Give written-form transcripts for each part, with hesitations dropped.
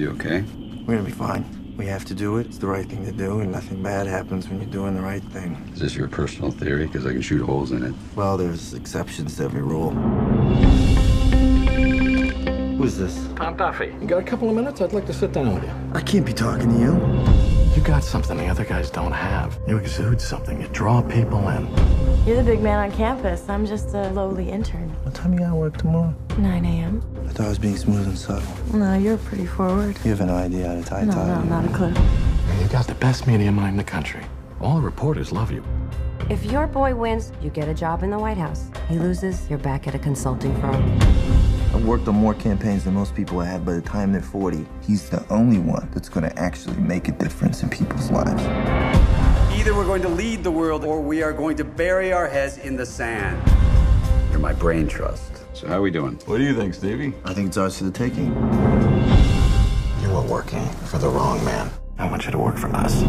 You okay? We're gonna be fine. We have to do it. It's the right thing to do, and nothing bad happens when you're doing the right thing. Is this your personal theory? Because I can shoot holes in it. Well, there's exceptions to every rule. Who's this? Tom Duffy. You got a couple of minutes? I'd like to sit down with you. I can't be talking to you. You got something the other guys don't have. You exude something. You draw people in. You're the big man on campus. I'm just a lowly intern. What time you gotta work tomorrow? 9 a.m. I thought I was being smooth and subtle. No, you're pretty forward. You have no idea how to tie a tie. No, not a clue. You got the best media mind in the country. All the reporters love you. If your boy wins, you get a job in the White House. He loses, you're back at a consulting firm. I've worked on more campaigns than most people have. By the time they're 40, he's the only one that's gonna actually make a difference in people's lives. Either we're going to lead the world or we are going to bury our heads in the sand. You're my brain trust. So how are we doing? What do you think, Stevie? I think it's ours for the taking. You were working for the wrong man. I want you to work for us.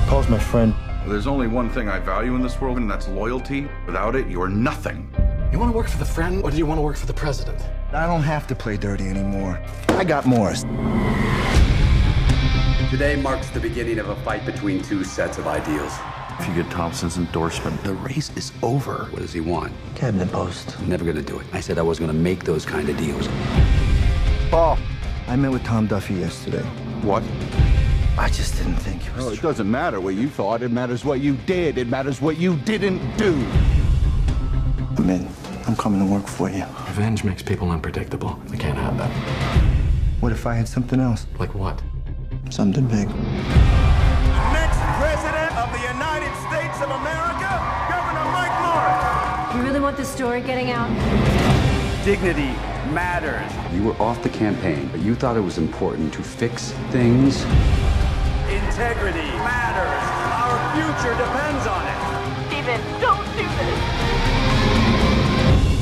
Paul's my friend. There's only one thing I value in this world, and that's loyalty. Without it, you're nothing. You want to work for the friend, or do you want to work for the president? I don't have to play dirty anymore. I got Morris. Today marks the beginning of a fight between two sets of ideals. If you get Thompson's endorsement, the race is over. What does he want? Cabinet post. I'm never gonna do it. I said I was gonna make those kind of deals. Paul, I met with Tom Duffy yesterday. What? I just didn't think it was Well, it true. doesn't matter what you thought. It matters what you did. It matters what you didn't do. I'm in. I'm coming to work for you. Revenge makes people unpredictable. We can't have that. What if I had something else? Like what? Something big. Next president of the United States of America, Governor Mike Morris. You really want this story getting out? Dignity matters. You were off the campaign, but you thought it was important to fix things. Integrity matters. Our future depends on it. Steven, don't do this.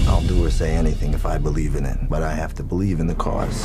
I'll do or say anything if I believe in it, but I have to believe in the cause.